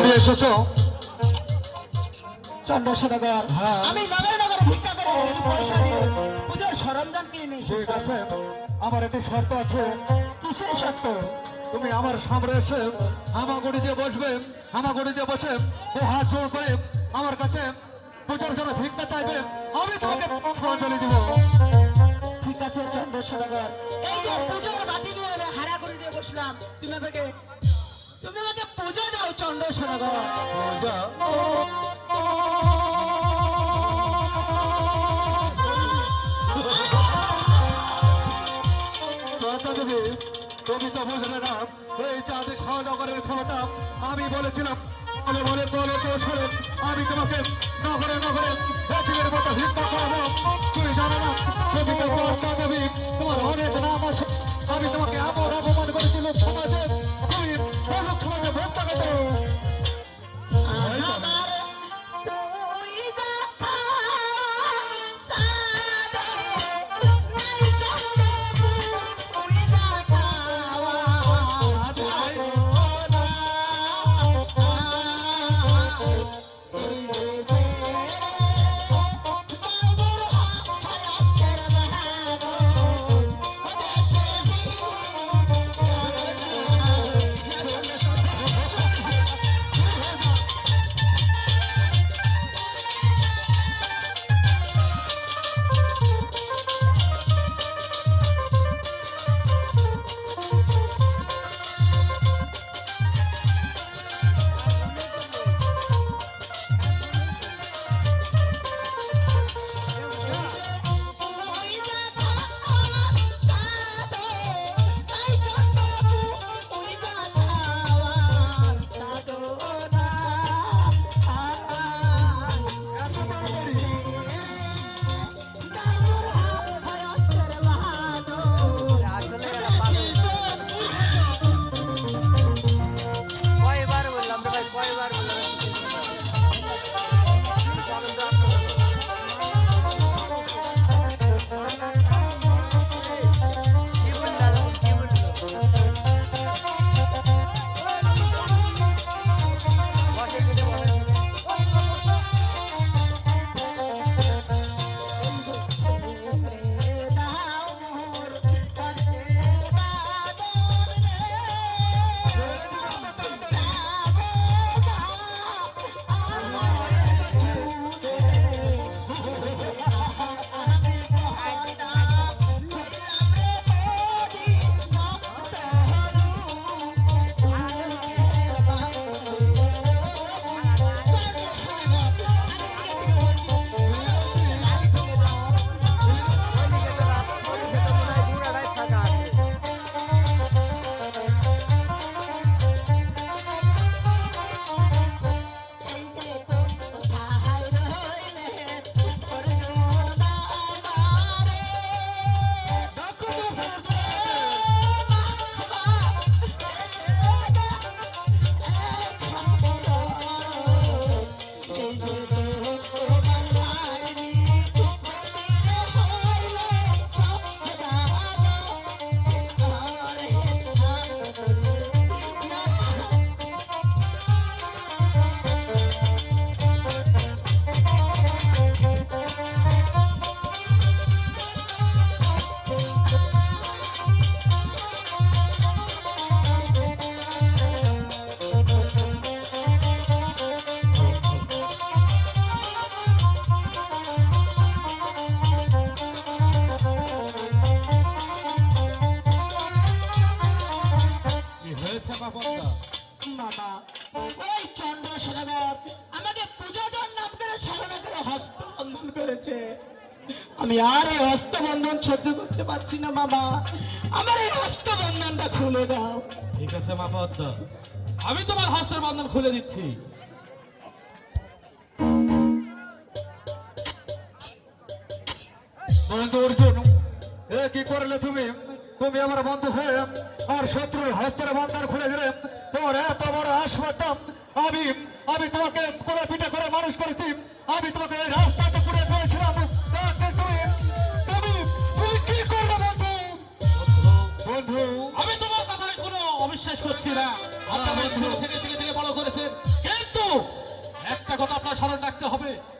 তুমি এসেছো চন্দ্র সদাগর, হ্যাঁ। আমি নগরে নগরে ভিক্ষা করে কিছু পয়সা দিয়ে পুজোর সরঞ্জাম কিনে নিয়ে ঠিক এসেছি। আছে আমার একটি শর্ত আছে কিসের শর্ত? তুমি আমার সামনে এসে হামাগুড়ি দিয়ে বসবে হামাগুড়ি দিয়ে বসে ও হাত জোর করে আমার কাছে পুজোর জন্য ভিক্ষা চাইবে আমি তোমাকে পুষ্পাঞ্জলি দিব ঠিক আছে চন্দ্র সদাগর, এই যে পুজোর বাটি নিয়ে আমি হাড়াগুড়ি দিয়ে বসলাম, তুমি আমাকে পুজো দাও চন্দ্র সদাগর। পূজা দেবী তুমি তো বুঝলে না এই চাঁদে সহনগরের ক্ষমতা আমি বলেছিলাম বলে বলে বলে কৌশলে আমি তোমাকে নগরে নগরে পৃথিবীর মতো ভিক্ষা করাবো তুমি জানো না তুমি তো কর্তা দেবী তোমার অনেক নাম আছে আমি তোমাকে এমন অপমান করেছি লোক সমাজে তুমি ওই লোক সমাজে ভোট টাকাতে মামা, ওই চন্দ্র সদাগর আমাকে পুজো দেওয়ার নাম করে ছলনা করে হস্তবন্ধন করেছে। আমি আর এই হস্তবন্ধন সহ্য করতে পারছি না মামা, আমার এই হস্তবন্ধনটা খুলে দাও। ঠিক আছে মা পদ্মা, আমি তোমার হস্তের বন্ধন খুলে দিচ্ছি। বন্ধু অর্জুন এ কি করলে তুমি তুমি আমার বন্ধু হয়ে আমার শত্রুর হস্তের বন্ধন খুলে দিলে তোমার এত বড় আসবাদম আমি আমি তোমাকে কোলে পিঠে করে মানুষ করেছি আমি তোমাকে এই রাস্তাতে পুড়ে দিয়েছিলাম তুমি তুমি কি করলে বন্ধু বন্ধু আমি তোমার কথায় কোনো অবিশ্বাস করছি না। আপনার বন্ধু থেকে বড় করেছেন, কে হবে